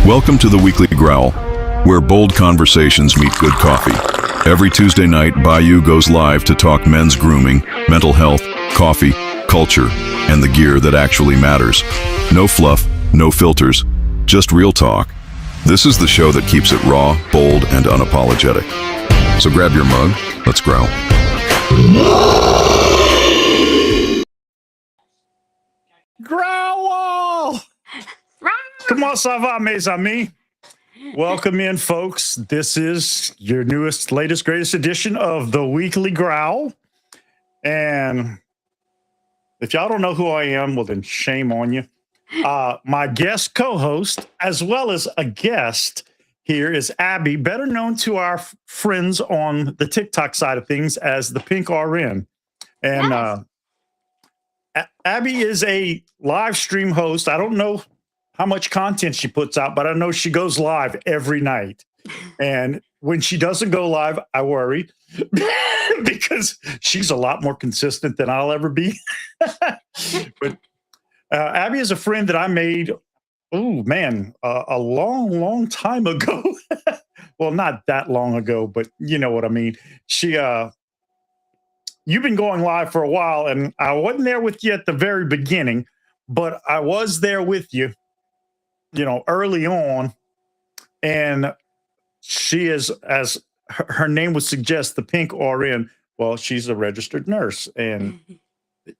Welcome to the Weekly Growl, where bold conversations meet good coffee. Every Tuesday night, Bayou goes live to talk men's grooming, mental health, coffee, culture, and the gear that actually matters. No fluff, no filters, just real talk. This is the show that keeps it raw, bold, and unapologetic. So grab your mug, let's growl. Growl! Comment ça va, mes amis? Welcome in, folks. This is your newest, latest, greatest edition of the Weekly Growl. And if y'all don't know who I am, well, then shame on you. My guest co-host, as well as a guest here, is Abby, better known to our friends on the TikTok side of things as the Pink RN. And Abby is a live stream host. I don't know how much content she puts out, but I know she goes live every night. And when she doesn't go live, I worry because she's a lot more consistent than I'll ever be. But Abby is a friend that I made, a long time ago. Well, not that long ago, but you know what I mean. You've been going live for a while, and I wasn't there with you at the very beginning, but I was there with you, early on. And she is, as her name would suggest, the Pink RN. Well, she's a registered nurse. And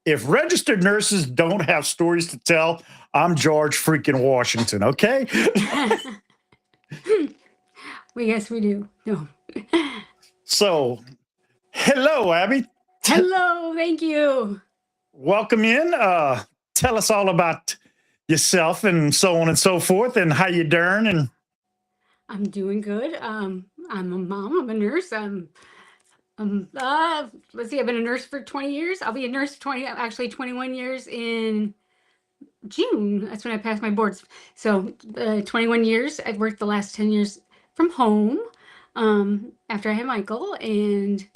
if registered nurses don't have stories to tell, I'm George freaking Washington, okay? Well, yes, we do. No. So, hello, Abby. Hello, thank you. Welcome in. Tell us all about yourself and so on and so forth, and how you doing. And I'm doing good. I'm a mom. I'm a nurse. Let's see. I've been a nurse for 20 years. I'll be a nurse for 21 years in June. That's when I passed my boards. So 21 years. I've worked the last 10 years from home. After I had Michael, and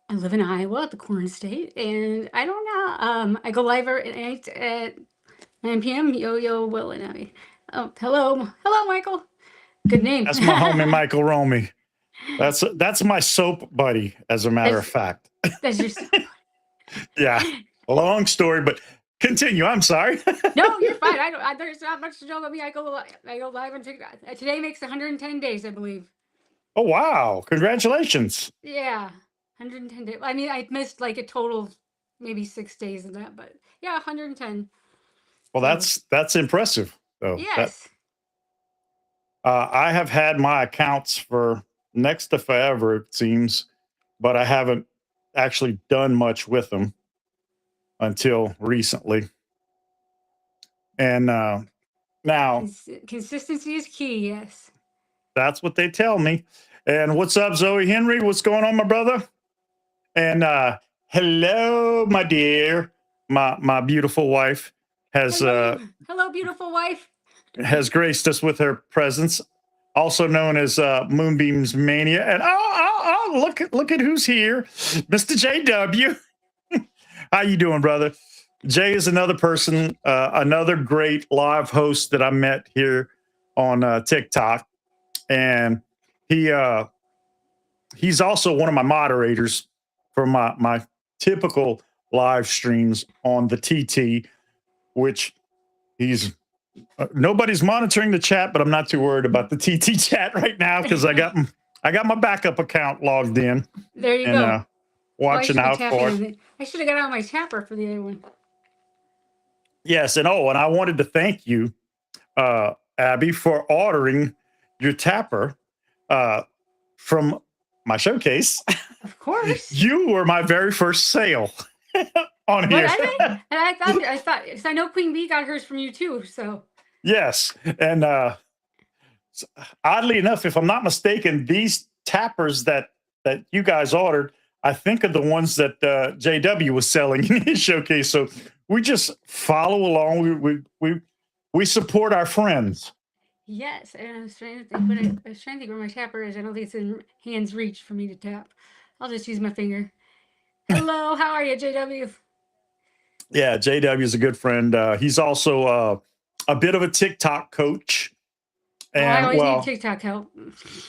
I live in Iowa at the Corn State, and I don't know. I go live every night at 9 p.m. Yo, Will and I. Oh, hello, Michael. Good name. That's my homie, Michael Romy. That's my soap buddy, as a matter of fact. That's your soap buddy. Yeah, long story, but continue. I'm sorry. No, you're fine. There's not much to know about me. I go live on TikTok. Today makes 110 days, I believe. Oh wow! Congratulations. Yeah. 110 days. I mean, I missed like a total maybe 6 days of that, but yeah, 110. Well, that's impressive. So yes. I have had my accounts for next to forever, it seems, but I haven't actually done much with them until recently. And now consistency is key. Yes. That's what they tell me. And what's up, Zoe Henry? What's going on, my brother? And hello, my dear, my beautiful wife has hello, beautiful wife, has graced us with her presence, also known as Moonbeams Mania. And look at who's here, Mr. JW. How you doing, brother? Jay is another person, another great live host that I met here on TikTok, and he's also one of my moderators for my typical live streams on the TT, which nobody's monitoring the chat, but I'm not too worried about the TT chat right now because I got my backup account logged in. There you go. Watching out for it. I should have got out my tapper for the other one. Yes, and I wanted to thank you, Abby, for ordering your tapper from my showcase. Of course. You were my very first sale on here. I thought, because I know Queen Bee got hers from you too. So yes, and oddly enough, if I'm not mistaken, these tappers that you guys ordered, I think, are the ones that JW was selling in his showcase. So we just follow along. We support our friends. Yes, and I was trying to think where my tapper is. I don't think it's in hand's reach for me to tap. I'll just use my finger. Hello, how are you, JW? Yeah, JW is a good friend. He's also a bit of a TikTok coach. I And always need well, TikTok help.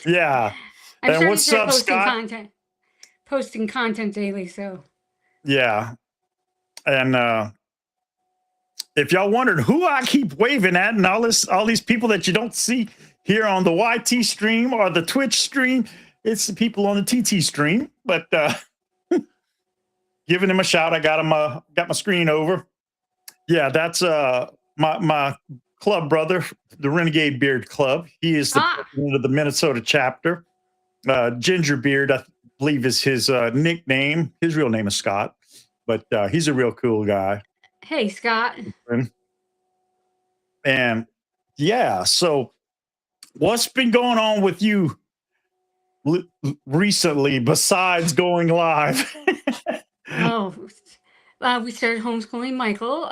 yeah. I'm And starting what's to start up, Scott? posting content daily. So Yeah. And if y'all wondered who I keep waving at and all these people that you don't see here on the YT stream or the Twitch stream, it's the people on the TT stream. But giving him a shout, I got my screen over. Yeah, that's my club brother, the Renegade Beard Club. He is the president of the Minnesota chapter. Ginger Beard, I believe, is his nickname. His real name is Scott, but he's a real cool guy. Hey, Scott. And yeah, so what's been going on with you recently besides going live? We started homeschooling Michael.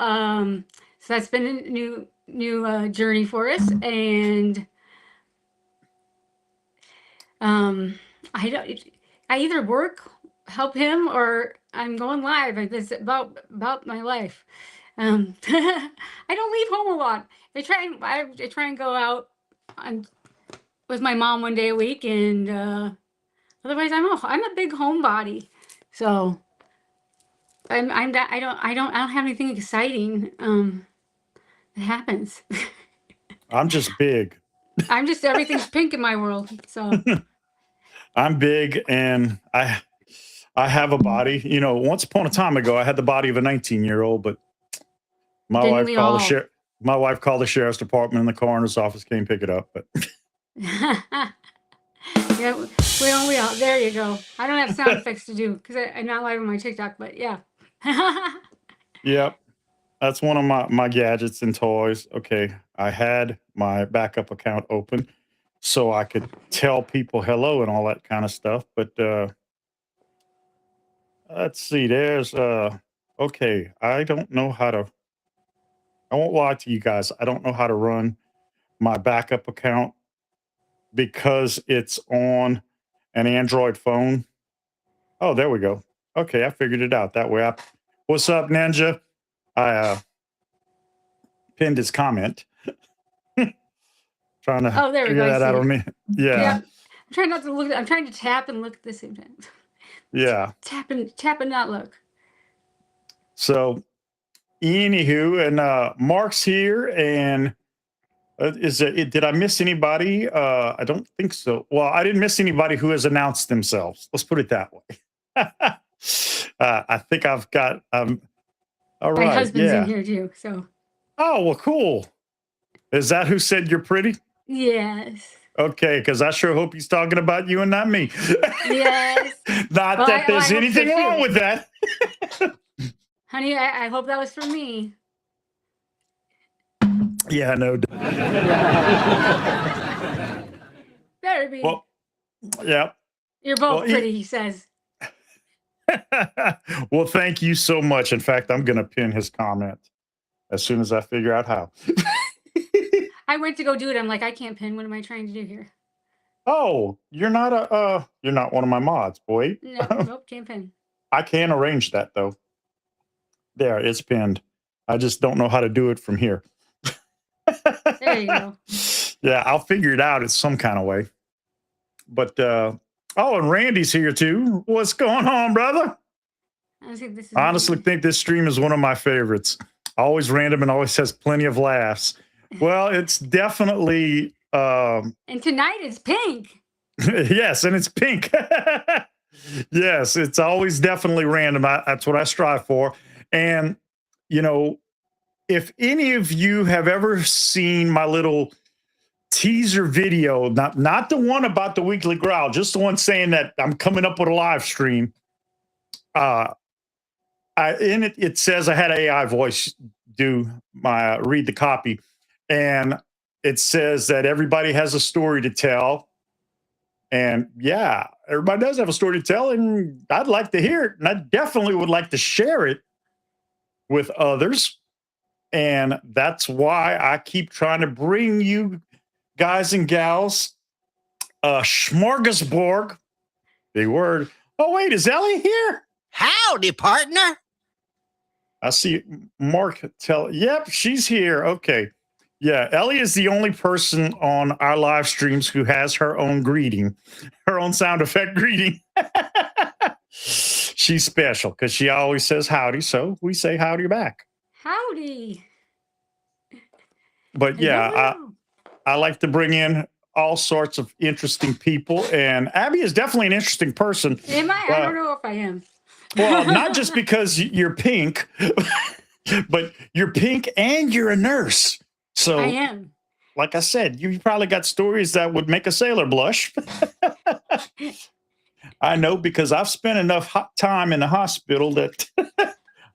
So that's been a new journey for us, and I either work, help him, or I'm going live. It's about my life. I don't leave home a lot. I try and go out with my mom one day a week, and otherwise I'm a big homebody. So I don't have anything exciting that happens. I'm just big. Everything's pink in my world. So I'm big, and I have a body. You know, once upon a time ago, I had the body of a 19-year-old, but my wife called the sheriff's department, and the coroner's office came pick it up. But yeah, we all there you go. I don't have sound effects to do because I'm not live on my TikTok, but yeah. Yep. That's one of my gadgets and toys. Okay. I had my backup account open so I could tell people hello and all that kind of stuff. But let's see. There's okay. I don't know how to. I won't lie to you guys. I don't know how to run my backup account because it's on an Android phone. Oh, there we go. Okay, I figured it out that way. What's up, Ninja? I pinned his comment. Trying to there we figure go. that out on me. Yeah. I'm trying not to look. I'm trying to tap and look at the same time. Yeah. Tap and not look. So, anywho, and Mark's here, and did I miss anybody? I don't think so. Well, I didn't miss anybody who has announced themselves. Let's put it that way. I think I've got. All right. My husband's in here too. So. Oh well, cool. Is that who said you're pretty? Yes. Okay, because I sure hope he's talking about you and not me. Yes. Not that there's anything wrong with that. Honey, I hope that was for me. Yeah, no. Better be. Well, yeah. You're both pretty, he says. Well, thank you so much. In fact, I'm going to pin his comment as soon as I figure out how. I went to go do it. I'm like, I can't pin. What am I trying to do here? Oh, you're not one of my mods, boy. Nope, can't pin. I can arrange that though. There, it's pinned. I just don't know how to do it from here. There you go. Yeah, I'll figure it out in some kind of way. But and Randy's here too. What's going on, brother? I honestly think this stream is one of my favorites. Always random and always has plenty of laughs. Well, it's definitely and tonight it's pink. Yes, and it's pink. Yes, it's always definitely random. That's what I strive for. And you know, if any of you have ever seen my little teaser video, not the one about the Weekly Growl, just the one saying that I'm coming up with a live stream. In it says I had AI voice do my read the copy, and it says that everybody has a story to tell. And yeah, everybody does have a story to tell, and I'd like to hear it, and I definitely would like to share it with others. And that's why I keep trying to bring you guys and gals a smorgasbord. Big word. Oh, wait, is Ellie here? Howdy, partner. I see Mark yep, she's here. Okay. Yeah, Ellie is the only person on our live streams who has her own greeting, her own sound effect greeting. She's special because she always says howdy, so we say howdy back. Howdy. But yeah, Hello. I like to bring in all sorts of interesting people, and Abby is definitely an interesting person. Am I? I don't know if I am. Well, not just because you're pink, but you're pink and you're a nurse. So I am. like I said, you probably got stories that would make a sailor blush. I know because I've spent enough time in the hospital that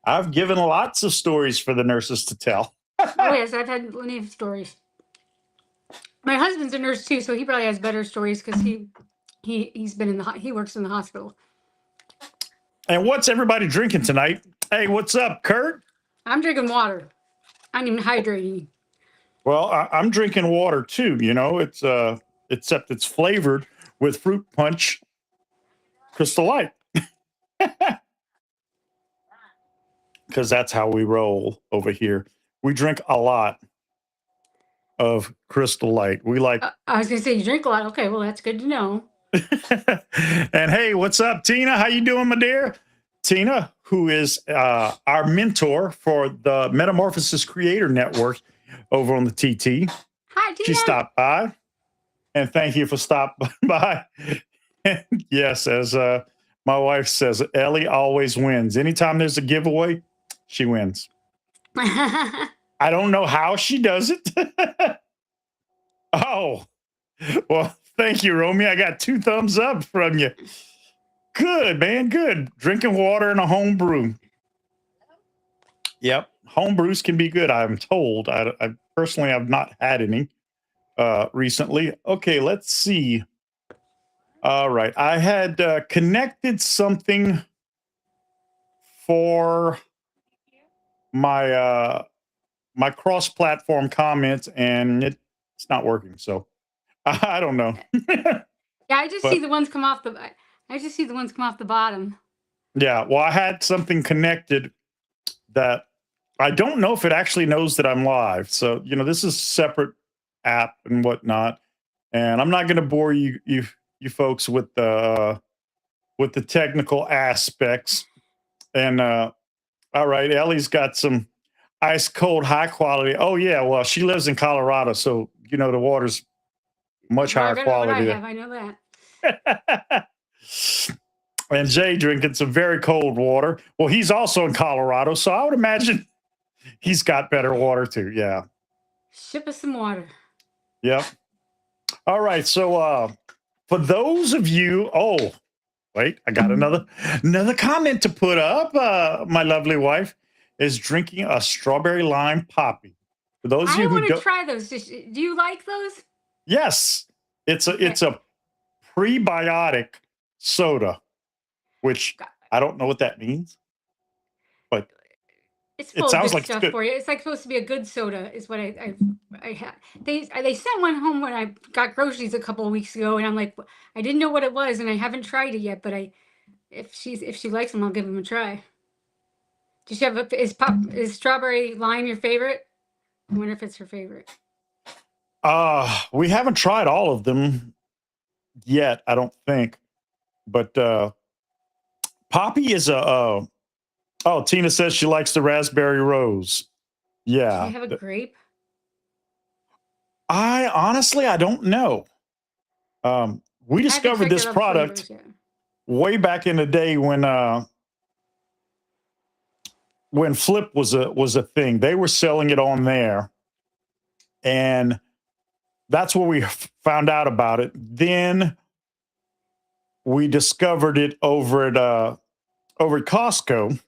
I've given lots of stories for the nurses to tell. Oh yes, I've had plenty of stories. My husband's a nurse too, so he probably has better stories because he's been in the he works in the hospital. And what's everybody drinking tonight? Hey, what's up, Kurt? I'm drinking water. I'm even hydrating. Well, I'm drinking water too. You know, it's except it's flavored with fruit punch Crystal Light. Because that's how we roll over here. We drink a lot of Crystal Light. We like. I was gonna say you drink a lot. Okay, well that's good to know. And hey, what's up, Tina? How you doing, my dear? Tina, who is our mentor for the Metamorphosis Creator Network over on the TT. Hi, Tina. She stopped by, and thank you for stopping by. And yes, as my wife says, Ellie always wins. Anytime there's a giveaway, she wins. I don't know how she does it. Oh, well, thank you, Romy. I got 2 thumbs up from you. Good, man. Good. Drinking water and a home brew. Yep. Home brews can be good, I'm told. I personally have not had any recently. Okay, let's see. All right. I had connected something for my my cross-platform comments, and it's not working. So I don't know. Yeah, I just see the ones come off the. I just see the ones come off the bottom. Yeah, well, I had something connected that I don't know if it actually knows that I'm live. So you know, this is a separate app and whatnot, and I'm not going to bore you folks with the technical aspects. And all right, Ellie's got some ice cold, high quality. Oh yeah, well, she lives in Colorado, so you know the water's much higher quality. I know that. And Jay drinking some very cold water. Well, he's also in Colorado, so I would imagine he's got better water too. Yeah. Ship us some water. Yep. All right. So for those of you, oh, wait, I got another comment to put up. My lovely wife is drinking a strawberry lime poppy. For those of you who don't try those. Do you like those? Yes. It's a prebiotic soda, which I don't know what that means, but it's full it sounds of good like stuff it's good. For you. It's like supposed to be a good soda, is what I had. They sent one home when I got groceries a couple of weeks ago, and I'm like, I didn't know what it was, and I haven't tried it yet. But if she likes them, I'll give them a try. Does she have is strawberry lime your favorite? I wonder if it's her favorite. We haven't tried all of them yet, I don't think. But Poppy is oh, Tina says she likes the raspberry rose. Yeah. Do you have a grape? I honestly don't know. We discovered this product way back in the day when Flip was a thing. They were selling it on there, and that's where we found out about it. Then we discovered it over at Costco.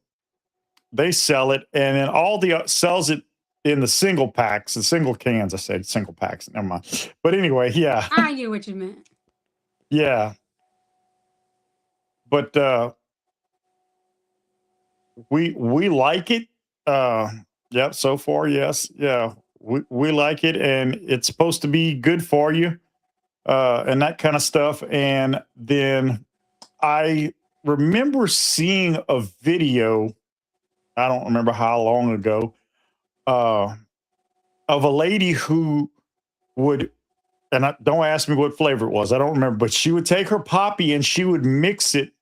They sell it, and then all the sells it in the single packs, the single cans. I said single packs. Never mind. But anyway, yeah. I knew what you meant. Yeah. But we like it. Yep. So far, yes. Yeah. We like it, and it's supposed to be good for you, and that kind of stuff. And then I remember seeing a video. I don't remember how long ago. of a lady who would, and don't ask me what flavor it was. I don't remember, but she would take her poppy and she would mix it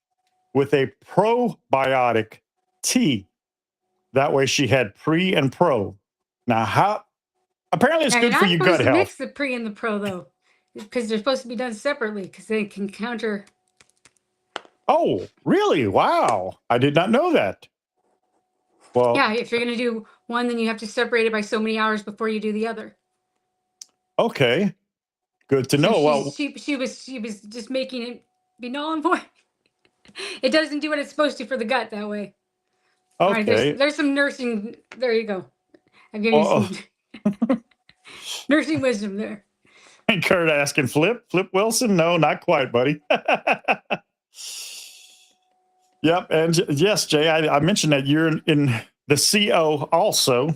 with a probiotic tea. That way she had pre and pro. Now, how apparently it's Now, you're good for not your supposed gut to mix health. the pre and the pro, though, because they're supposed to be done separately because they can counter. Oh, really? Wow. I did not know that. Well, Yeah, if you're going to do one, then you have to separate it by so many hours before you do the other. okay. Good to So know. Well, she was just making it be null and void. It doesn't do what it's supposed to for the gut that way. All right, okay. there's some nursing. There you go. I'm giving you Oh, some nursing wisdom there. Kurt asking Flip Wilson. No, not quite, buddy. Yep. And yes, Jay, I mentioned that you're in the CO also,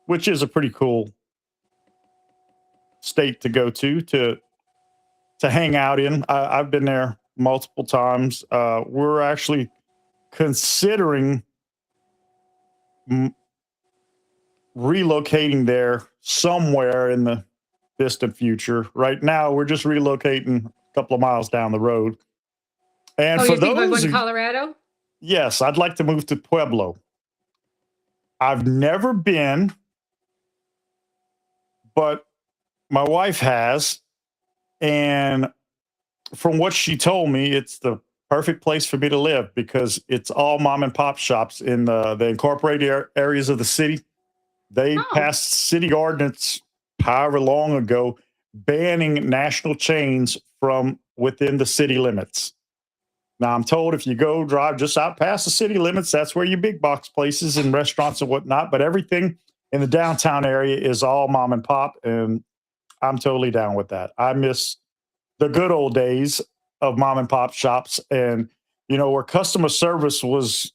which is a pretty cool state to go to hang out in. I've been there multiple times. We're actually considering relocating there somewhere in the distant future. Right now, we're just relocating a couple of miles down the road. And for You're thinking about those, going to Colorado? yes, I'd like to move to Pueblo. I've never been, but my wife has. And from what she told me, it's the perfect place for me to live because it's all mom and pop shops in the incorporated areas of the city. They passed city ordinance however long ago banning national chains from within the city limits. Now, I'm told if you go drive just out past the city limits, that's where your big box places and restaurants and whatnot. But everything in the downtown area is all mom and pop. And I'm totally down with that. I miss the good old days of mom and pop shops and, where customer service was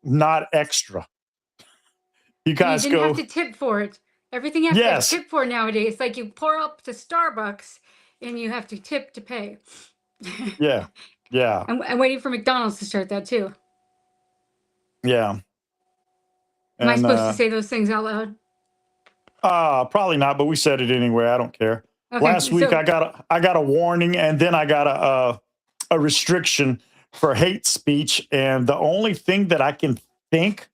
not extra. You And you guys didn't go, have to tip for it. Everything you have yes, to tip for nowadays. It's like you pour up to Starbucks and you have to tip to pay. yeah, yeah, I'm waiting for McDonald's to start that too. yeah. Am I And supposed to say those things out loud? probably not, but we said it anyway. I don't care. Okay, Last week so I got a warning, and then I got a restriction for hate speech. And the only thing that I can think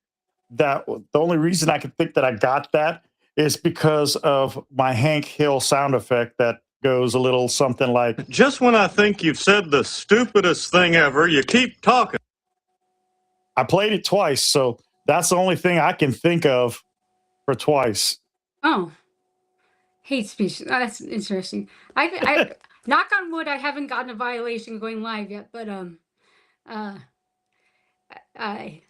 the only reason I can think that I got that is because of my Hank Hill sound effect that goes a little something like, just when I think you've said the stupidest thing ever, you keep talking. I played it twice, so that's the only thing I can think of for twice. oh, hate speech. That's interesting. I knock on wood, I haven't gotten a violation going live yet, but I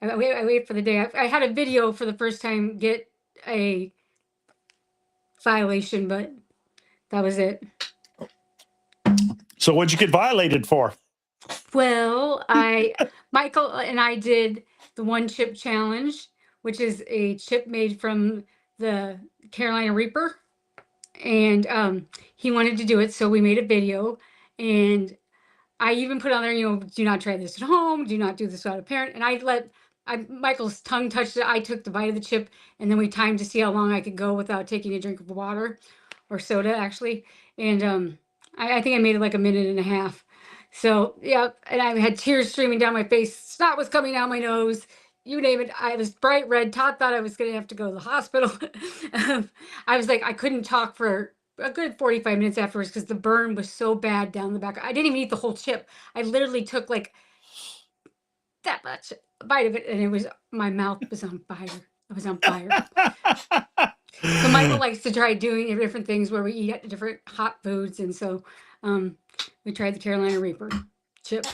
wait for the day. I had a video for the first time get a violation, but that was it. So what'd you get violated for? Well, Michael and I did the one chip challenge, which is a chip made from the Carolina Reaper, and he wanted to do it, so we made a video, and I even put on there, do not try this at home, do not do this without a parent, and Michael's tongue touched it. I took the bite of the chip, and then we timed to see how long I could go without taking a drink of water or soda, actually, and I think I made it like a minute and a half. So yeah, and I had tears streaming down my face. Snot was coming out my nose. You name it. I was bright red. Todd thought I was going to have to go to the hospital. I was like, I couldn't talk for a good 45 minutes afterwards because the burn was so bad down the back. I didn't even eat the whole chip. I literally took like that much bite of it, and my mouth was on fire. I was on fire. So Michael likes to try doing different things where we eat different hot foods, and so we tried the Carolina Reaper chip.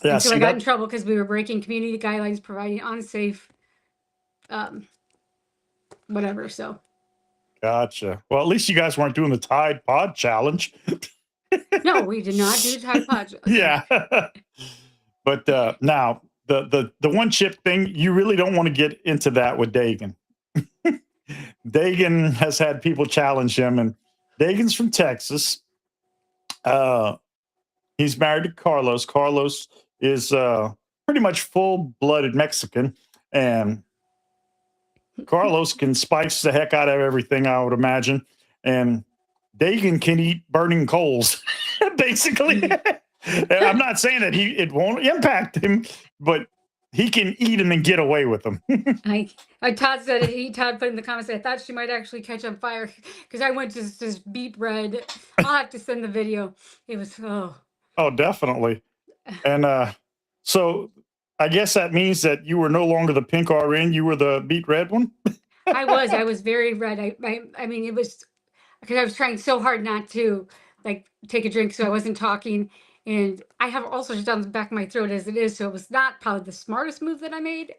Yeah, and so I got in trouble because we were breaking community guidelines, providing unsafe, whatever. So. Gotcha. Well, at least you guys weren't doing the Tide Pod challenge. No, we did not do Tide Pod. Yeah. But now the one chip thing, you really don't want to get into that with Dagan. Dagan has had people challenge him, and Dagan's from Texas. He's married to Carlos. Carlos is pretty much full-blooded Mexican, and Carlos can spice the heck out of everything, I would imagine. And Dagan can eat burning coals, basically. And I'm not saying that it won't impact him, but he can eat them and get away with them. Todd said it. Todd put in the comments, I thought she might actually catch on fire because I went to this beet red. I'll have to send the video. It was, Oh, definitely. And so I guess that means that you were no longer the pink RN, you were the beet red one? I was very red. I mean, it was because I was trying so hard not to like take a drink, so I wasn't talking. And I have ulcers down the back of my throat as it is, so it was not probably the smartest move that I made.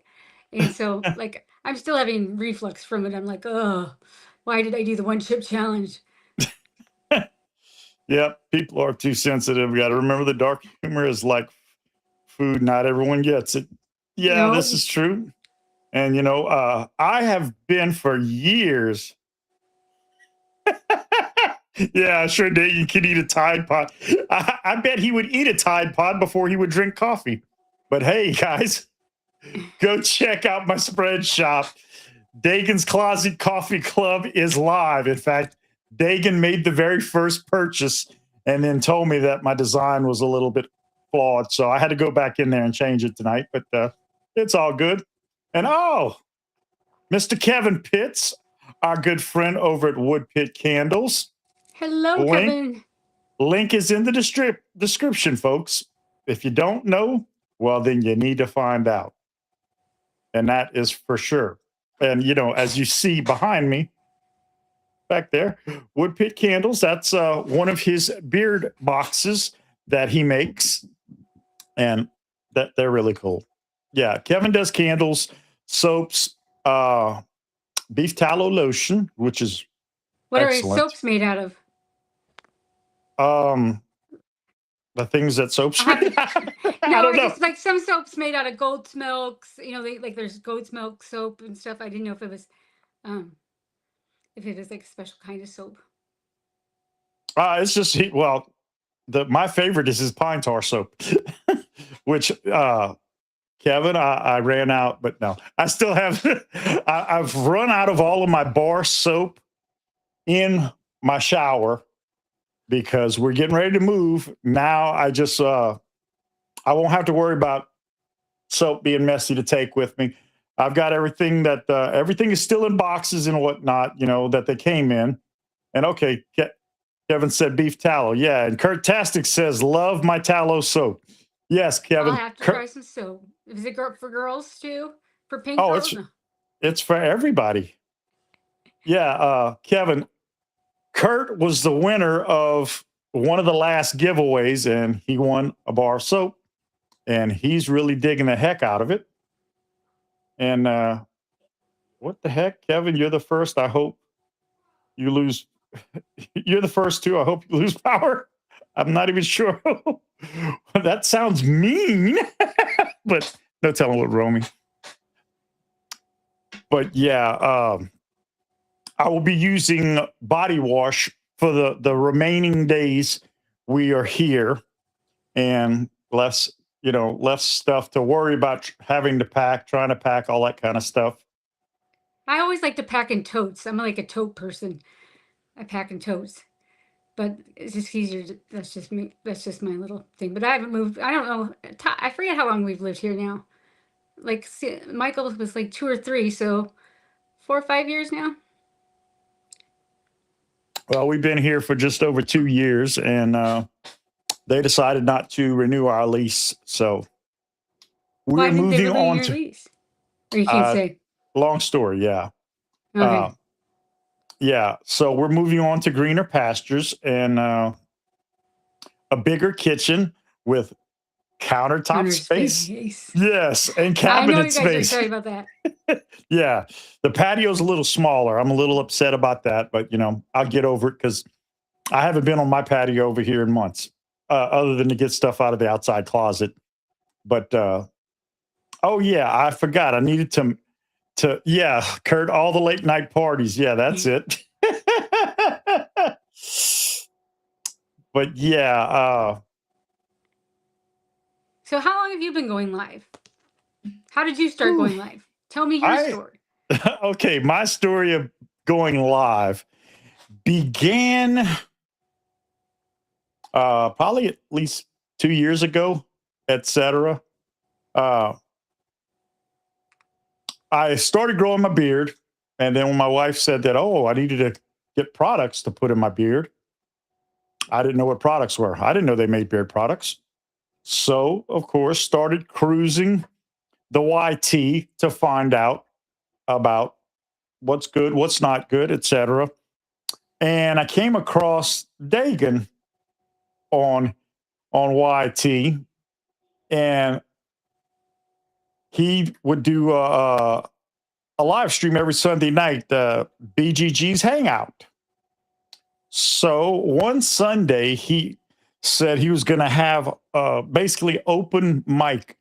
And so, like, I'm still having reflux from it. I'm like, oh, why did I do the 1 chip challenge? Yep, people are too sensitive. We got to remember the dark humor is like food. Not everyone gets it. Yeah, No. this is true. And, I have been for years. Yeah, sure, Dagan could eat a Tide Pod. I bet he would eat a Tide Pod before he would drink coffee. But hey, guys, go check out my spread shop. Dagan's Closet Coffee Club is live. In fact, Dagan made the very first purchase and then told me that my design was a little bit flawed. So I had to go back in there and change it tonight, but it's all good. And Mr. Kevin Pitts, our good friend over at Wood Pit Candles. Hello, Kevin. Link is in the description, folks. If you don't know, well, then you need to find out. And that is for sure. And, as you see behind me, back there, Wood Pit Candles, that's one of his beard boxes that he makes. And they're really cool. Yeah, Kevin does candles, soaps, beef tallow lotion, which is what excellent. Are soaps made out of? The things that soaps made out of. I No, don't know. it's like some soaps made out of goat's milks. There's goat's milk soap and stuff. I didn't know if it was like a special kind of soap. It's just my favorite is his pine tar soap, which Kevin, I ran out, but no, I still have. I've run out of all of my bar soap in my shower because we're getting ready to move. Now I just I won't have to worry about soap being messy to take with me. I've got everything everything is still in boxes and whatnot, that they came in. And okay, Kevin said beef tallow. Yeah. And Kurt Tastic says, love my tallow soap. Yes, Kevin. I'll have to try some soap. Is it for girls too? For pink girls? It's for everybody. Yeah. Kevin, Kurt was the winner of one of the last giveaways and he won a bar of soap and he's really digging the heck out of it. And what the heck, Kevin, you're the first. I hope you lose. You're the first too. I hope you lose power. I'm not even sure. That sounds mean, but no telling what Romy. But yeah, I will be using body wash for the remaining days we are here, and less stuff to worry about trying to pack, all that kind of stuff. I always like to pack in totes. I'm like a tote person. I pack in totes, but it's just easier. That's just me. That's just my little thing. But I haven't moved. I don't know. I forget how long we've lived here now. Like Michael was like 2 or 3, so 4 or 5 years now. Well, we've been here for just over 2 years, and they decided not to renew our lease. So we're moving on to lease? Or you can't say. Long story, yeah. Okay. Yeah, so we're moving on to greener pastures and a bigger kitchen with countertop space. Yes, and cabinet space. I know you guys are excited about that. Yeah, the patio's a little smaller. I'm a little upset about that, but I'll get over it because I haven't been on my patio over here in months, other than to get stuff out of the outside closet. But oh yeah, I forgot. I needed to Kurt, all the late night parties. Yeah, that's it. But yeah. So how long have you been going live? How did you start going live? Tell me your story. Okay, my story of going live began probably at least 2 years ago, etc. Uh, I started growing my beard, and then when my wife said that, oh, I needed to get products to put in my beard, I didn't know what products were. I didn't know they made beard products. So, of course, started cruising the YT to find out about what's good, what's not good, etc. And I came across Dagan on YT, and he would do a live stream every Sunday night, BGG's Hangout. So one Sunday, he said he was going to have basically open mic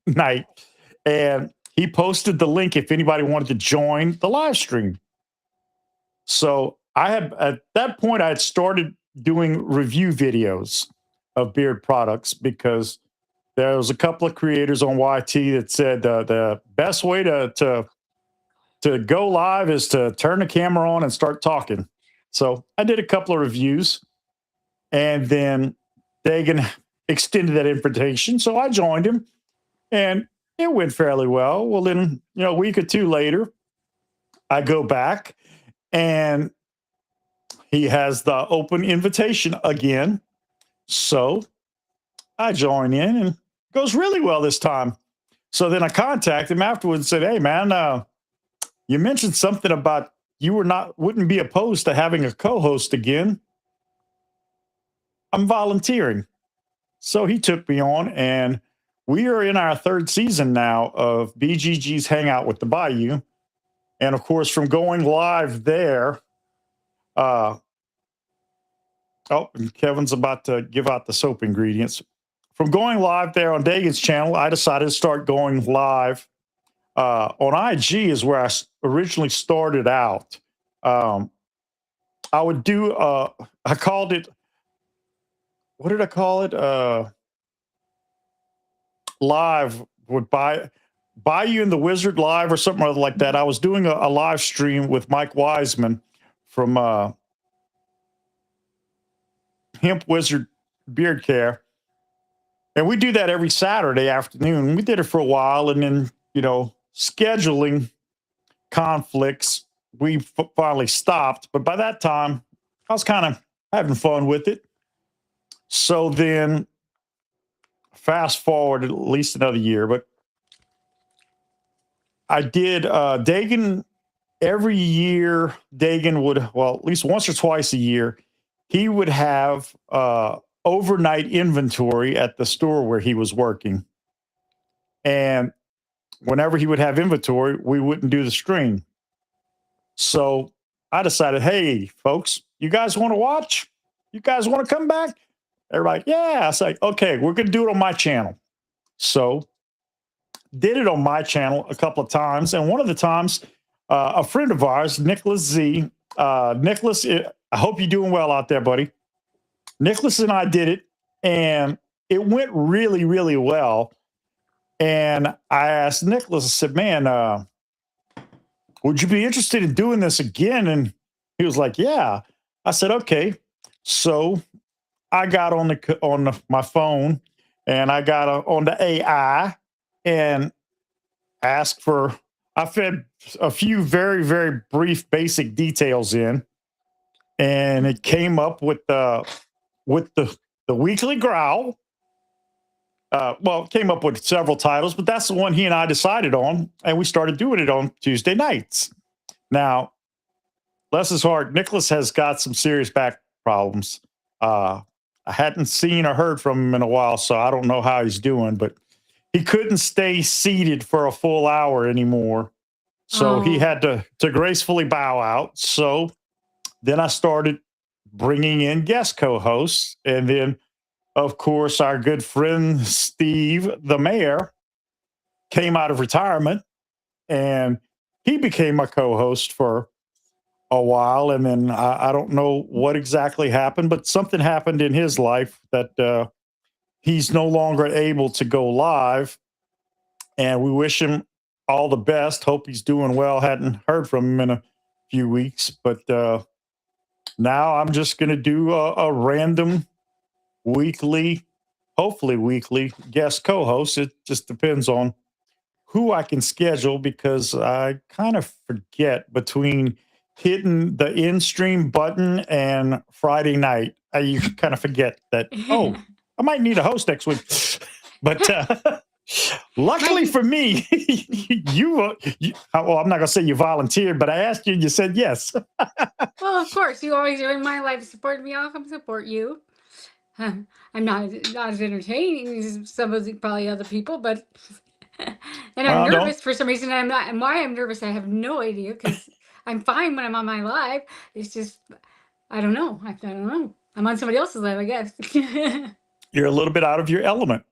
night, and he posted the link if anybody wanted to join the live stream. So I had, at that point, I had started doing review videos of beard products because there was a couple of creators on YT that said the best way to go live is to turn the camera on and start talking. So I did a couple of reviews, and then Dagan extended that invitation, so I joined him, and it went fairly well. Well, then a week or two later, I go back, and he has the open invitation again. So I join in, and it goes really well this time. So then I contact him afterwards and said, hey, man, you mentioned something about you wouldn't be opposed to having a co-host again. I'm volunteering. So he took me on, and we are in our third season now of BGG's Hangout with the Bayou. And of course, from going live there, and Kevin's about to give out the soap ingredients. From going live there on Dagan's channel, I decided to start going live on IG is where I originally started out. I would do, I called it, what did I call it? Live with Bayou and the Wizard Live or something like that. I was doing a live stream with Mike Wiseman from Hemp Wizard Beard Care. And we do that every Saturday afternoon. We did it for a while, and then, scheduling conflicts, we finally stopped. But by that time, I was kind of having fun with it. So then, fast forward at least another year, but I did Dagan every year. Dagan would, well, at least once or twice a year, he would have overnight inventory at the store where he was working. And whenever he would have inventory, we wouldn't do the stream. So I decided, hey, folks, you guys want to watch? You guys want to come back? Everybody, yeah. I was like, okay, we're going to do it on my channel. So did it on my channel a couple of times. And one of the times, a friend of ours, Nicholas Z, Nicholas, I hope you're doing well out there, buddy. Nicholas and I did it, and it went really, really well. And I asked Nicholas, I said, man, would you be interested in doing this again? And he was like, yeah. I said, okay. So I got on my phone, and I got on the AI and asked for, I fed a few very, very brief basic details in, and it came up with the Weekly Growl. Well, it came up with several titles, but that's the one he and I decided on, and we started doing it on Tuesday nights. Now, bless his heart, Nicholas has got some serious back problems. I hadn't seen or heard from him in a while, so I don't know how he's doing, but he couldn't stay seated for a full hour anymore. So he had to gracefully bow out. So then I started bringing in guest co-hosts, and then, of course, our good friend Steve, the mayor, came out of retirement, and he became a co-host for a while. And then I don't know what exactly happened, but something happened in his life that he's no longer able to go live. And we wish him all the best. Hope he's doing well. Hadn't heard from him in a few weeks, but now I'm just going to do a random weekly, hopefully weekly guest co-host. It just depends on who I can schedule because I kind of forget between hitting the in stream button and Friday night. You kind of forget that, oh, I might need a host next week. But luckily for me, well, I'm not going to say you volunteered, but I asked you and you said yes. Well, of course, you always are in my life, support me. I'll come support you. I'm not as entertaining as some of the probably other people, but and I'm nervous for some reason. I'm not, and why I'm nervous, I have no idea because I'm fine when I'm on my live. It's just I don't know. I don't know. I'm on somebody else's live, I guess. You're a little bit out of your element.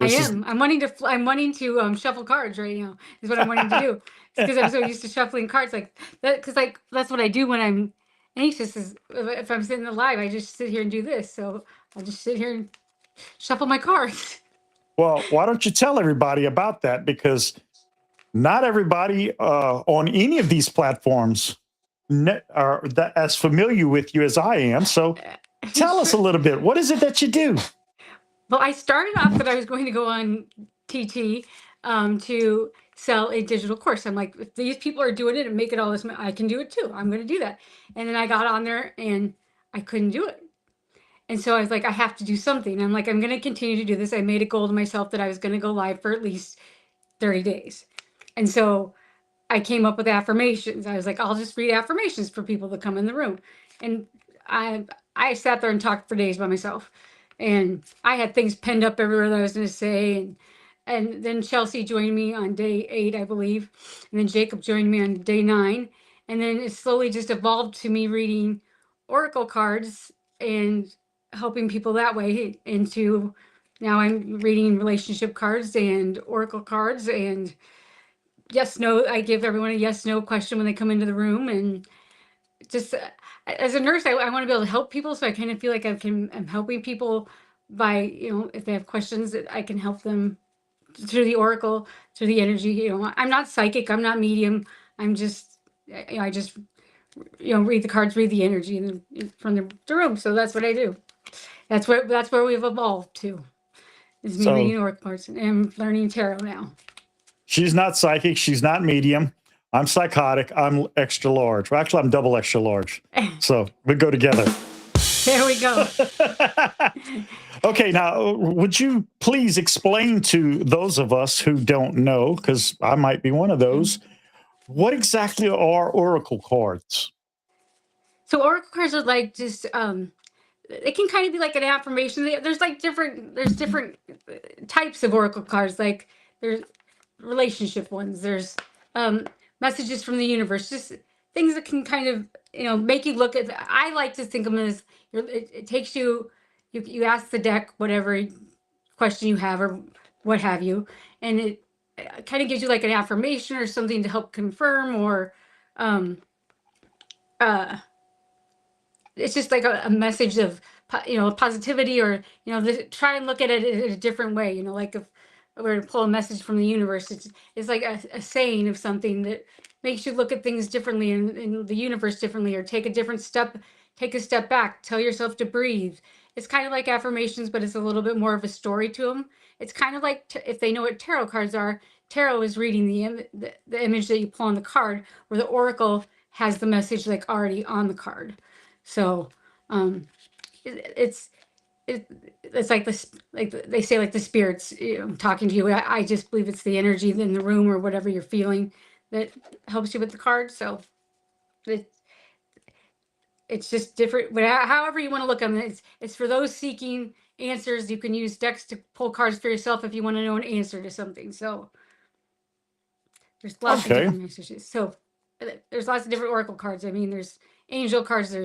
I am. I'm wanting to shuffle cards right now. Is what I'm wanting to do. Because I'm so used to shuffling cards like that. Because like that's what I do when I'm anxious. Is if I'm sitting live, I just sit here and do this. So I'll just sit here and shuffle my cards. Well, why don't you tell everybody about that? Because not everybody on any of these platforms are as familiar with you as I am. So tell us a little bit. What is it that you do? Well, I started off that I was going to go on TT to sell a digital course. I'm like, if these people are doing it and making all this, I can do it too. I'm going to do that. And then I got on there and I couldn't do it. And so I was like, I have to do something. I'm like, I'm going to continue to do this. I made a goal to myself that I was going to go live for at least 30 days. And so I came up with affirmations. I was like, I'll just read affirmations for people that come in the room. And I sat there and talked for days by myself. And I had things penned up everywhere that I was going to say. And then Chelsea joined me on day 8, I believe. And then Jacob joined me on day 9. And then it slowly just evolved to me reading oracle cards and helping people that way into now I'm reading relationship cards and oracle cards and yes, no, I give everyone a yes, no question when they come into the room. And just as a nurse, I want to be able to help people. So I kind of feel like I'm helping people by, if they have questions that I can help them through the oracle, through the energy. I'm not psychic. I'm not medium. I'm just, I just, read the cards, read the energy from the room. So that's what I do. That's where we've evolved to, is me reading oracle cards, and I'm learning tarot now. She's not psychic. She's not medium. I'm psychotic. I'm extra large. Well, actually, I'm double extra large. So we go together. There we go. Okay, now, would you please explain to those of us who don't know, because I might be one of those, what exactly are oracle cards? So oracle cards are like just it can kind of be like an affirmation. There's different types of oracle cards. Like there's relationship ones. There's messages from the universe. Just things that can kind of make you look at. I like to think of them as it takes you. You ask the deck whatever question you have or what have you, and it kind of gives you like an affirmation or something to help confirm or it's just like a message of positivity or try and look at it in a different way. Like if we're to pull a message from the universe, it's like a saying of something that makes you look at things differently in the universe differently, or take a step back, tell yourself to breathe. It's kind of like affirmations, but it's a little bit more of a story to them. It's kind of like if they know what tarot cards are, tarot is reading the image that you pull on the card, where the oracle has the message like already on the card. So it's like this, like they say, like the spirits talking to you. I just believe it's the energy in the room or whatever you're feeling that helps you with the card. So it's just different. But however you want to look at it, it's for those seeking answers. You can use decks to pull cards for yourself if you want to know an answer to something. So there's lots of different messages. So there's lots of different oracle cards. I mean, there's angel cards.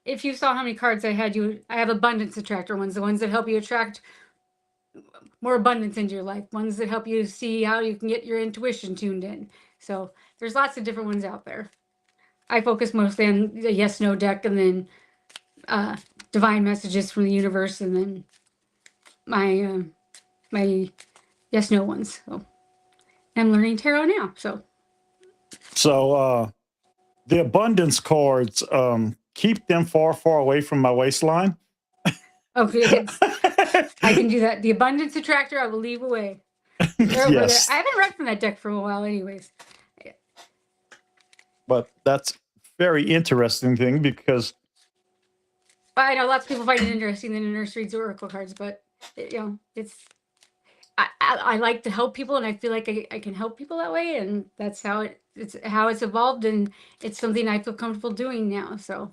If you saw how many cards I have abundance attractor ones, the ones that help you attract more abundance into your life, ones that help you see how you can get your intuition tuned in. So there's lots of different ones out there. I focus mostly on the yes, no deck, and then divine messages from the universe, and then my yes, no ones. So I'm learning tarot now. So the abundance cards, keep them far, far away from my waistline. Okay, I can do that. The abundance attractor, I will leave away. Yes. I haven't read from that deck for a while, anyways. But that's very interesting thing because I know lots of people find it interesting that a nurse reads oracle cards, but it's I like to help people, and I feel like I can help people that way, and that's how it's evolved, and it's something I feel comfortable doing now. So,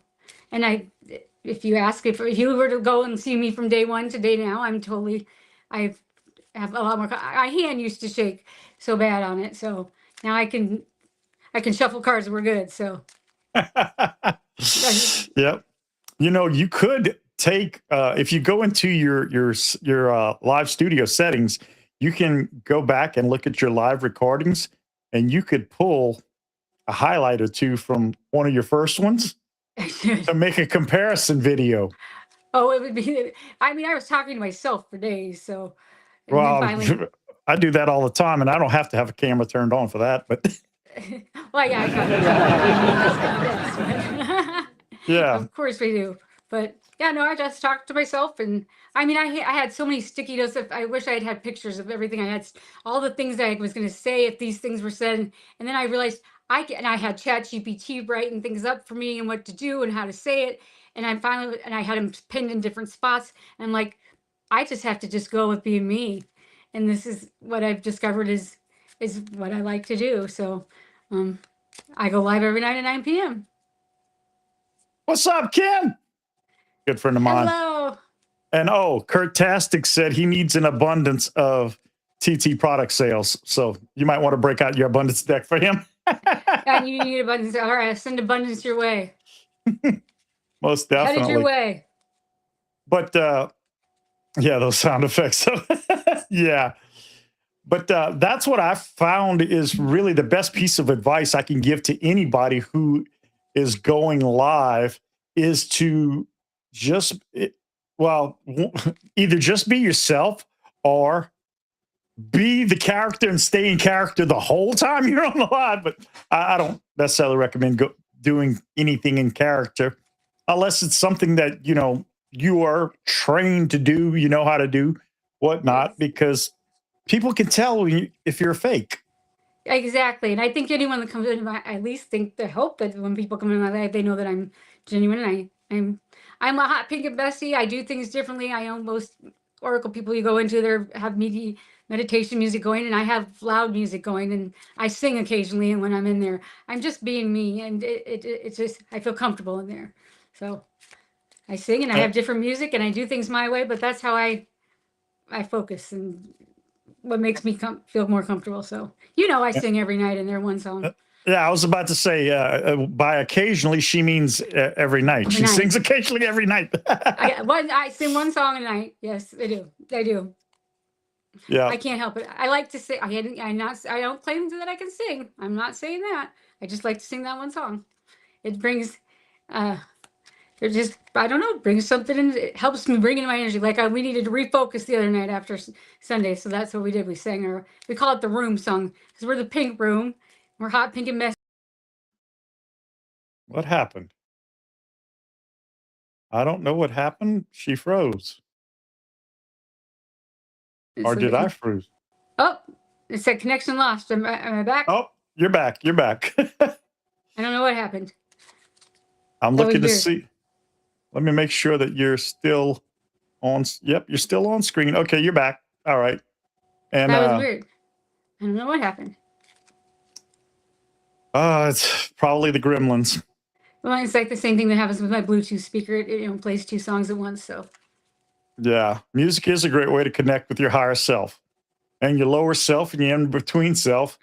and if you ask if you were to go and see me from day one to day now, I have a lot more. My hand used to shake so bad on it, so now I can shuffle cards. We're good. So, yep. You could take if you go into your live studio settings, you can go back and look at your live recordings, and you could pull a highlight or two from one of your first ones to make a comparison video. Oh, it would be. I mean, I was talking to myself for days, so. And Well, then finally, I do that all the time, and I don't have to have a camera turned on for that. But well, yeah, I yeah, of course we do. But yeah, no, I just talked to myself, and I mean, I had so many sticky notes. I wish I had pictures of everything I had, all the things I was going to say if these things were said, and then I realized I had ChatGPT writing things up for me and what to do and how to say it, and I had them pinned in different spots, and I'm like, I just have to just go with being me, and this is what I've discovered is what I like to do. So, I go live every night at 9 p.m. what's up, Ken? Good friend of mine. Hello. And Kurt Tastic said he needs an abundance of TT product sales. So you might want to break out your abundance deck for him. And you need abundance. All right, I'll send abundance your way. Most definitely. Headed your way. But yeah, those sound effects. So yeah. But that's what I found is really the best piece of advice I can give to anybody who is going live is to either just be yourself or be the character and stay in character the whole time you're on the live. But I don't necessarily recommend doing anything in character unless it's something that, you are trained to do, you know how to do, whatnot, because people can tell if you're a fake. Exactly. And I think anyone that comes in, I at least hope that when people come in my life, they know that I'm genuine, and I'm a hot pink and bestie. I do things differently. I know most oracle people you go into there have meditation music going, and I have loud music going, and I sing occasionally. And when I'm in there, I'm just being me, and it's just I feel comfortable in there. So I sing, and I have different music, and I do things my way. But that's how I focus, and what makes me feel more comfortable. So I sing every night in there one song. Yeah, I was about to say, by occasionally, she means every night. She sings occasionally every night. I sing one song a night. Yes, I do. I do. Yeah. I can't help it. I like to sing. I don't claim that I can sing. I'm not saying that. I just like to sing that one song. It brings, I don't know, it brings something in. It helps me bring in my energy. Like we needed to refocus the other night after Sunday. So that's what we did. We sang we call it the room song because we're the pink room. We're hot, pink, and messy. What happened? I don't know what happened. She froze. Or did I freeze? Oh, it said connection lost. Am I back? Oh, you're back. You're back. I don't know what happened. I'm looking to see. Let me make sure that you're still on. Yep, you're still on screen. Okay, you're back. All right. And that was weird. I don't know what happened. It's probably the gremlins. Well, it's like the same thing that happens with my Bluetooth speaker. It plays two songs at once. So. Yeah, music is a great way to connect with your higher self and your lower self and your in-between self.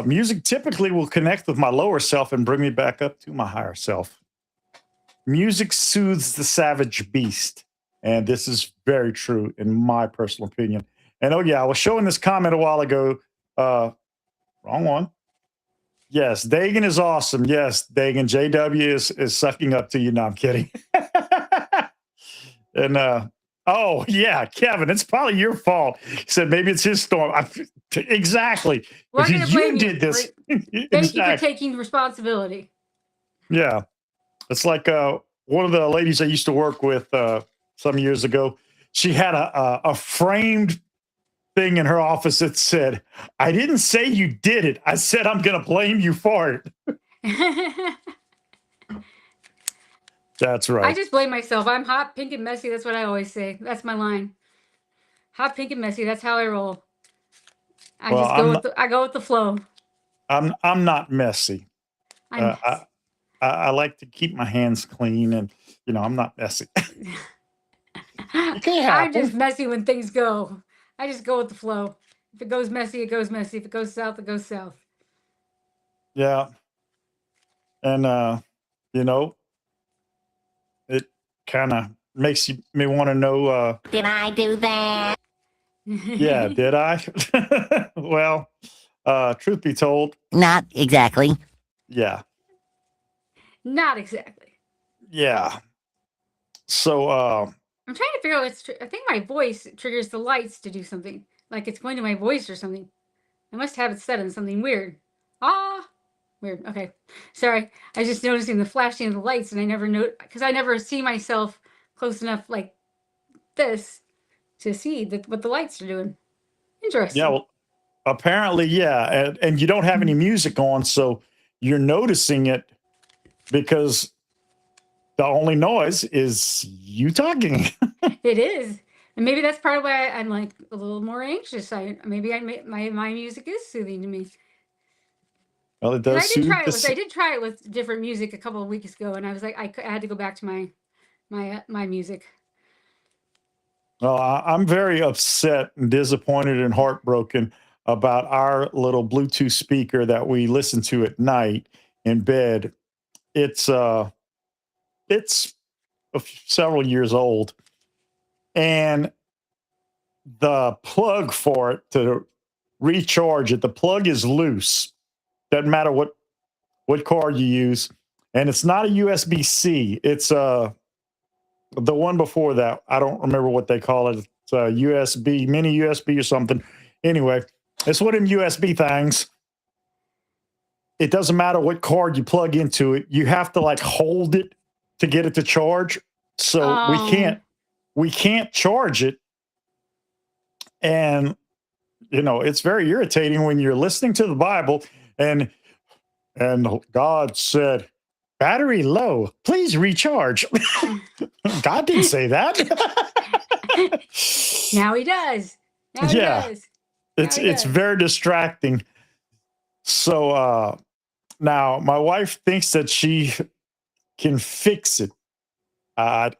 Music typically will connect with my lower self and bring me back up to my higher self. Music soothes the savage beast. And this is very true in my personal opinion. And I was showing this comment a while ago. Wrong one. Yes, Dagan is awesome. Yes, Dagan. JW is sucking up to you. No, I'm kidding. And Oh, yeah, Kevin, it's probably your fault. He said maybe it's his storm. Exactly. We're going to blame You did this. Thank you for Exactly. taking responsibility. Yeah. It's like one of the ladies I used to work with some years ago. She had a framed thing in her office that said, "I didn't say you did it. I said I'm going to blame you for it." That's I right. just blame myself. I'm hot, pink, and messy. That's what I always say. That's my line. Hot, pink, and messy. That's how I roll. I Well, just go with I go with the flow. I'm not messy. I'm I like to keep my hands clean, and I'm not messy. It can I'm happen. just messy when things go. I just go with the flow. If it goes messy, it goes messy. If it goes south, it goes south. Yeah, and you know, it kind of makes me want to know. Did I do that? Yeah, did I? Well, truth be told, Not exactly. yeah, Not exactly. yeah. So, I'm trying to figure out what's I think my voice triggers the lights to do something. Like it's going to my voice or something. I must have it set on something weird. Ah, weird. Okay. Sorry. I was just noticing the flashing of the lights and I never know because I never see myself close enough like this to see what the lights are doing. Interesting. yeah, well, apparently, yeah, and you don't have any music on, so you're noticing it because the only noise is you talking. It is. And maybe that's part of why I'm like a little more anxious. Maybe my music is soothing to me. Well, it And does soothe I did try it with different music a couple of weeks ago, and I was like, I had to go back to my music. Well, I'm very upset and disappointed and heartbroken about our little Bluetooth speaker that we listen to at night in bed. It's several years old, and the plug for it to recharge it, the plug is loose. Doesn't matter what cord you use, and it's not a USB-C. It's the one before that. I don't remember what they call it. It's a USB, mini USB or something. Anyway, it's one of them USB things. It doesn't matter what cord you plug into it. You have to like hold it to get it to charge. So we can't charge it. And it's very irritating when you're listening to the Bible and God said, "Battery low, please recharge." God didn't say that. Now he does. Now he Yeah. does. It's very distracting. So now my wife thinks that she can fix it. I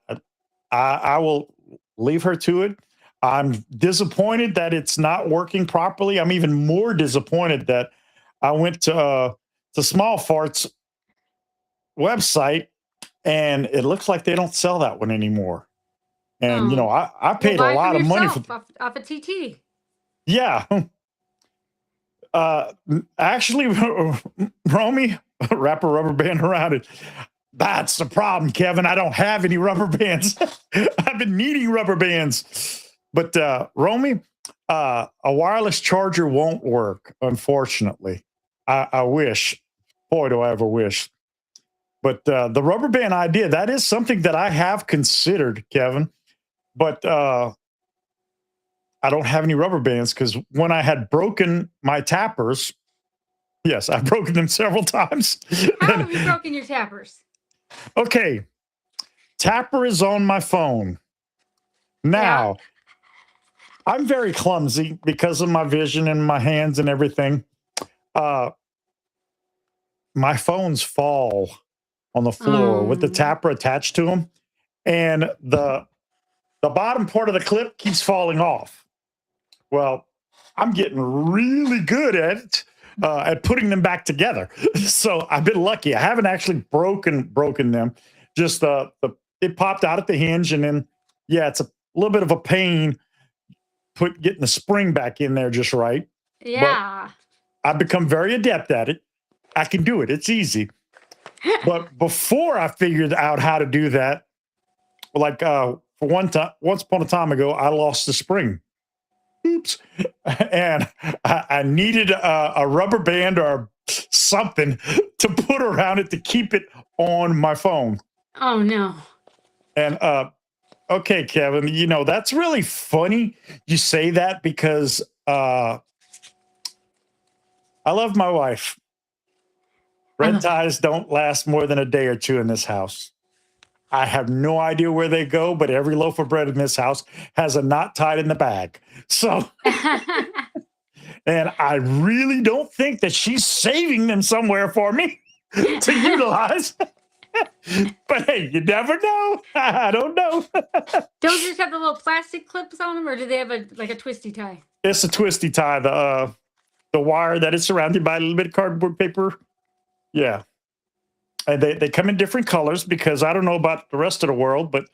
will leave her to it. I'm disappointed that it's not working properly. I'm even more disappointed that I went to Small Farts website and it looks like they don't sell that one anymore. And I paid a lot of money for off a TT. Yeah. Actually, Romy, wrap a rubber band around it. That's the problem, Kevin. I don't have any rubber bands. I've been needing rubber bands. But Romy, a wireless charger won't work, unfortunately. I wish. Boy, do I ever wish. But the rubber band idea, that is something that I have considered, Kevin. But I don't have any rubber bands because when I had broken my tappers, yes, I've broken them several times. How have you broken your tappers? Okay, tapper is on my phone. Now, I'm very clumsy because of my vision and my hands and everything. My phones fall on the floor with the tapper attached to them, and the bottom part of the clip keeps falling off. Well, I'm getting really good at putting them back together. So I've been lucky. I haven't actually broken them. Just it popped out at the hinge, and then it's a little bit of a pain getting the spring back in there just right. Yeah. But I've become very adept at it. I can do it. It's easy. But before I figured out how to do that, like for once upon a time ago, I lost the spring. Oops. And I needed a rubber band or something to put around it to keep it on my phone. Oh no. And okay, Kevin, you know, that's really funny you say that because I love my wife. Red ties don't last more than a day or two in this house. I have no idea where they go, but every loaf of bread in this house has a knot tied in the bag. So, and I really don't think that she's saving them somewhere for me to utilize. But hey, you never know. I don't know. Don't just have the little plastic clips on them, or do they have a twisty tie? It's a twisty tie. The wire that is surrounded by a little bit of cardboard paper. Yeah. And they come in different colors because I don't know about the rest of the world, but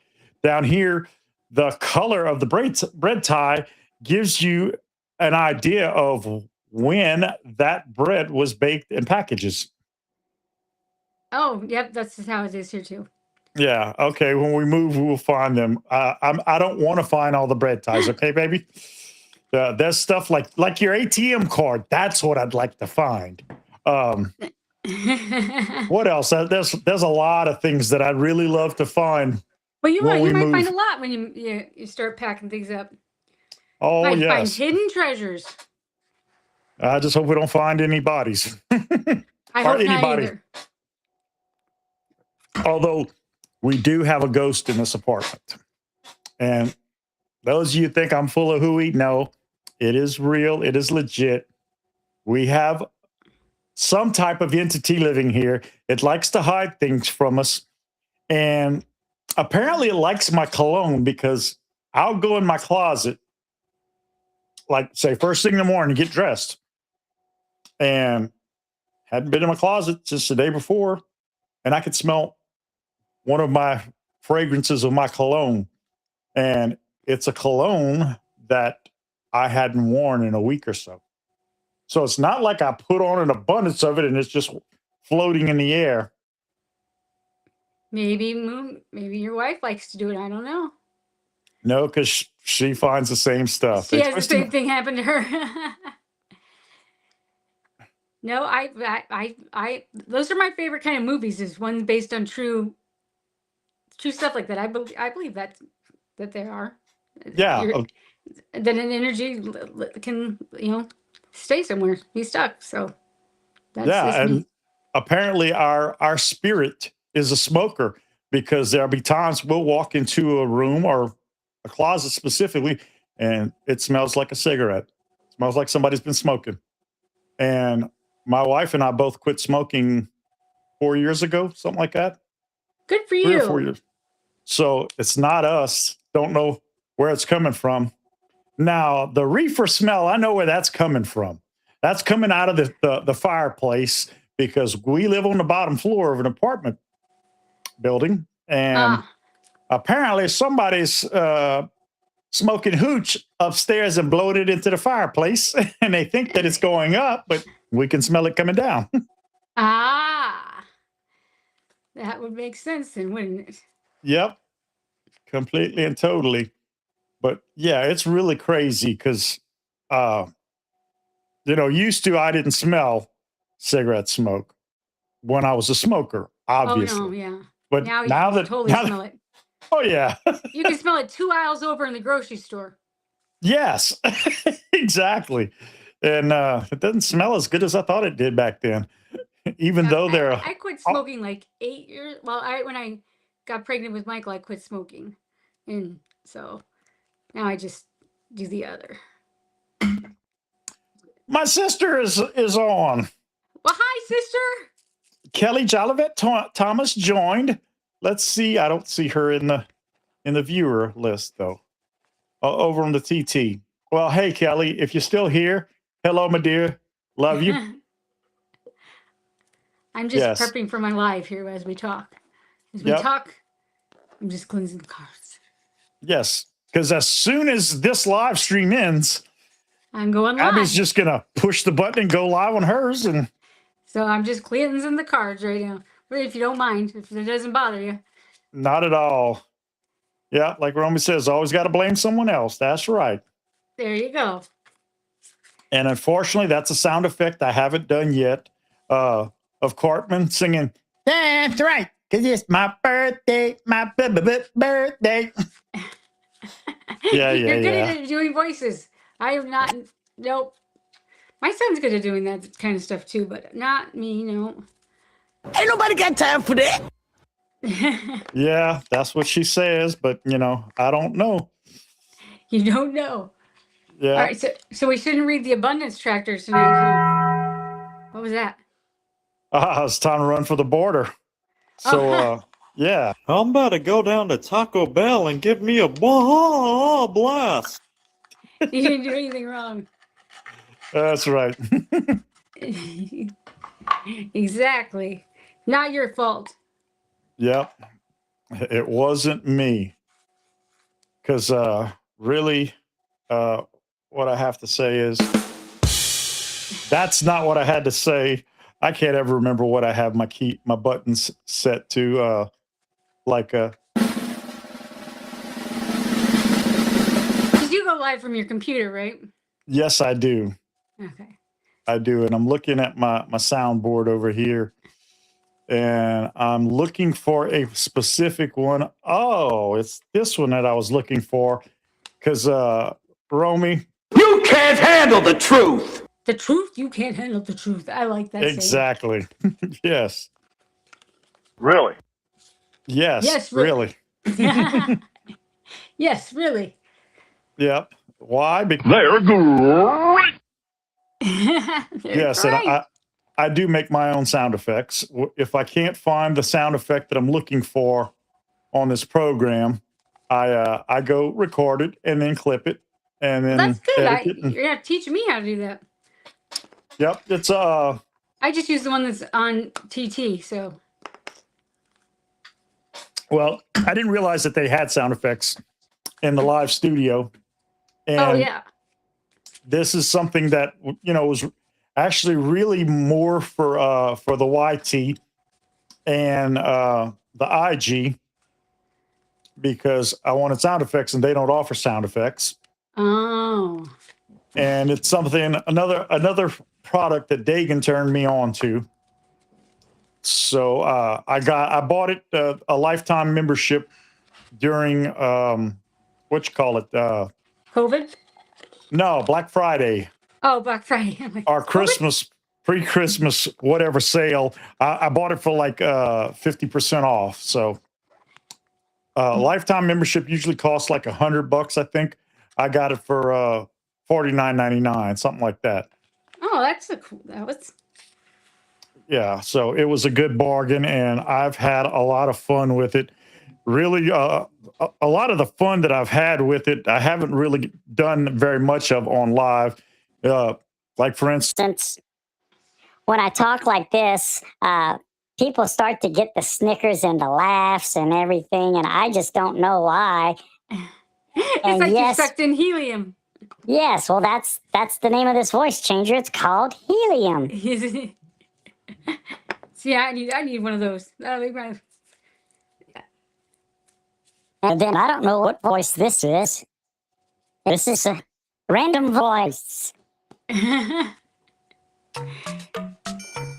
down here, the color of the bread tie gives you an idea of when that bread was baked in packages. Oh, yep, that's just how it is here too. Yeah. Okay. When we move, we will find them. I don't want to find all the bread ties. Okay, baby. There's stuff like your ATM card. That's what I'd like to find. What else? There's a lot of things that I'd really love to find. Well, you might find a lot when you start packing things up. Oh, Find yes. hidden treasures. I just hope we don't find any bodies. I hope not either. Although we do have a ghost in this apartment. And those of you think I'm full of hooey, no, it is real. It is legit. We have some type of entity living here. It likes to hide things from us. And apparently it likes my cologne because I'll go in my closet, like say first thing in the morning, get dressed. And hadn't been in my closet since the day before. And I could smell one of my fragrances of my cologne. And it's a cologne that I hadn't worn in a week or so. So it's not like I put on an abundance of it and it's just floating in the air. Maybe your wife likes to do it. I don't know. No, because she finds the same stuff. She has the same thing happen to her. No, I those are my favorite kind of movies. Is one based on true stuff like that. I believe that they are. Yeah. That an energy can stay somewhere, be stuck. So that's and me. Apparently our spirit is a smoker because there'll be times we'll walk into a room or a closet specifically, and it smells like a cigarette. It smells like somebody's been smoking. And my wife and I both quit smoking 4 years ago, something like that. Good for 3 you. or 4 years. So it's not us. Don't know where it's coming from. Now, the reefer smell, I know where that's coming from. That's coming out of the fireplace because we live on the bottom floor of an apartment building. And apparently somebody's smoking hooch upstairs and blowing it into the fireplace. And they think that it's going up, but we can smell it coming down. That would make sense then, wouldn't it? Yep. Completely and totally. But yeah, it's really crazy because, used to I didn't smell cigarette smoke when I was a smoker, obviously. Oh, no, yeah. But now you now can totally smell it. Oh, yeah. You can smell it 2 aisles over in the grocery store. Yes, exactly. And it doesn't smell as good as I thought it did back then, even though they're... I quit smoking like 8 years. Well, when I got pregnant with Michael, I quit smoking. And so now I just do the other. My sister is on. Well, hi, sister. Kelly Jolivet Thomas joined. Let's see. I don't see her in the viewer list though. Over on the TT. Well, hey Kelly, if you're still here, hello, my dear. Love you. I'm just prepping for my live here as we talk. As we talk, I'm just cleansing the cards. Yes, because as soon as this live stream ends, I'm going live. Abby's just gonna push the button and go live on hers, and so I'm just cleansing the cards right now. If you don't mind, if it doesn't bother you. Not at all. Yeah, like Romy says, always got to blame someone else. That's right. There you go. And unfortunately, that's a sound effect I haven't done yet of Cartman singing, "That's right, because it's my birthday, my birthday." Yeah, You're good yeah. at doing voices. I am not. Nope. My son's good at doing that kind of stuff too, but not me. No. Ain't nobody got time for that. Yeah, that's what she says, but I don't know. You don't know. Yeah. All right, so we shouldn't read the abundance tractors tonight, huh? What was that? It's time to run for the border. So, yeah. I'm about to go down to Taco Bell and give me a blast. You didn't do anything wrong. That's right. Exactly. Not your fault. Yep. It wasn't me. Because really, what I have to say is that's not what I had to say. I can't ever remember what I have my buttons set to. Did you go live from your computer, right? Yes, I do. Okay. I do. And I'm looking at my soundboard over here. And I'm looking for a specific one. Oh, it's this one that I was looking for. Because, Romy. You can't handle the truth. The truth? You can't handle the truth. I like that. Exactly. Yes. Really? Yes. Yes, really. Yes, really. Yep. Why? Because They're great. yes, and I do make my own sound effects. If I can't find the sound effect that I'm looking for on this program, I go record it and then clip it and then That's good. edit it. You're not teaching me how to do that. Yep, it's I just use the one that's on TT. So. Well, I didn't realize that they had sound effects in the live studio. And Oh yeah. this is something that was actually really more for the YT and the IG because I wanted sound effects and they don't offer sound effects. Oh. And it's something another product that Dagan turned me on to. So I bought it a lifetime membership during COVID? No, Black Friday. Oh, Black Friday. I'm like, Our Christmas, pre-Christmas, whatever sale. I bought it for like 50% off. So lifetime membership usually costs like $100, I think. I got it for $49.99, something like that. Oh, that was. Yeah, so it was a good bargain, and I've had a lot of fun with it. Really, a lot of the fun that I've had with it, I haven't really done very much of on live. Like, for instance, When I talk like this, people start to get the snickers and the laughs and everything, and I just don't know why. It's And like you're yes, sucked in helium. yes, well, that's the name of this voice changer. It's called helium. See, I need one of those. That'll be my. And then I don't know what voice this is. This is a random voice.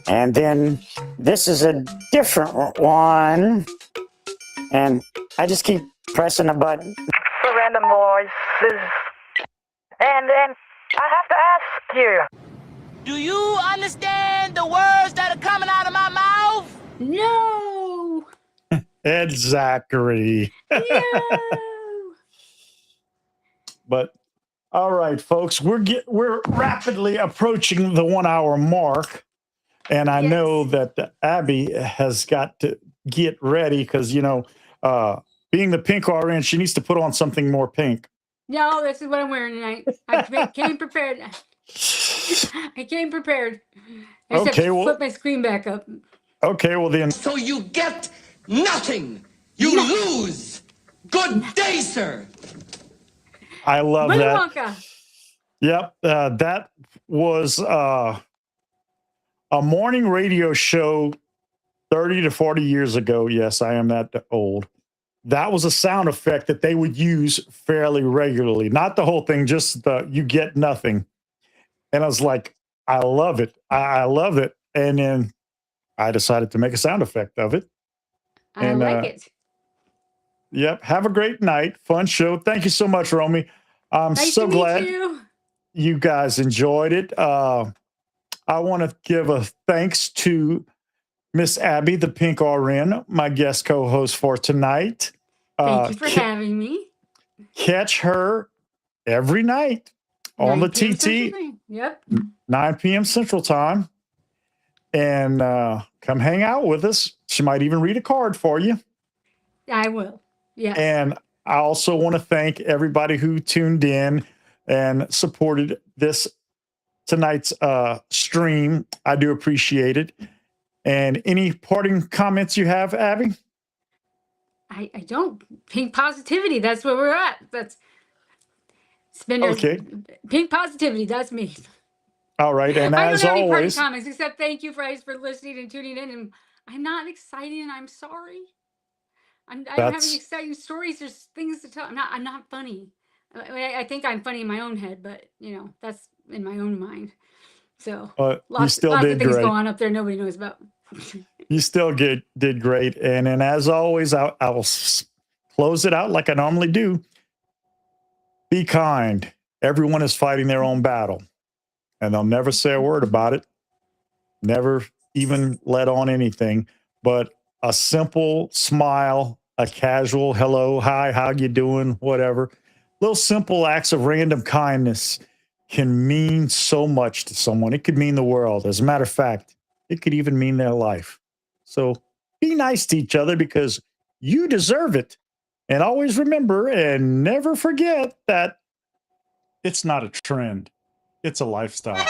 And then this is a different one. And I just keep pressing a button. The random voices. And then I have to ask you. Do you understand the words that are coming out of my mouth? No. Ed Zachary. No. But all right, folks, we're rapidly approaching the 1 hour mark, and I know that Abby has got to get ready because being the pink RN, she needs to put on something more pink. No, this is what I'm wearing tonight. I came prepared. I came prepared. I just have to flip my screen back up. Okay, well then. So you get nothing. You lose. Good day, sir. I love Willy that. Wonka. Yep, that was a morning radio show 30 to 40 years ago. Yes, I am that old. that was a sound effect that they would use fairly regularly. Not the whole thing, just the you get nothing. And I was like, I love it. I love it. And then I decided to make a sound effect of it. I like it. Yep. Have a great night. Fun show. Thank you so much, Romy. I'm Nice so to glad meet you. you guys enjoyed it. I want to give a thanks to Miss Abby, the Pink RN, my guest co-host for tonight. Thank you for having me. Catch her every night on the 9 p.m. TT, Central Time. Yep. 9 p.m. Central Time. And come hang out with us. She might even read a card for you. I will. Yes. And I also want to thank everybody who tuned in and supported tonight's stream. I do appreciate it. And any parting comments you have, Abby? I don't. Pink positivity. That's where we're at. That's Spinner's Okay. Pink positivity. That's me. All right. And I don't as have any parting always, comments except thank you guys for listening and tuning in. And I'm not excited and I'm sorry. I don't have any exciting stories. There's things to tell. I'm not funny. I think I'm funny in my own head, but that's in my own mind. So lots of things go on up there nobody knows about. You still did great. And then as always, I will close it out like I normally do. Be kind. Everyone is fighting their own battle. And they'll never say a word about it. Never even let on anything. But a simple smile, a casual hello, hi, how you doing, whatever. Little simple acts of random kindness can mean so much to someone. It could mean the world. As a matter of fact, it could even mean their life. So be nice to each other because you deserve it. And always remember and never forget that it's not a trend. It's a lifestyle.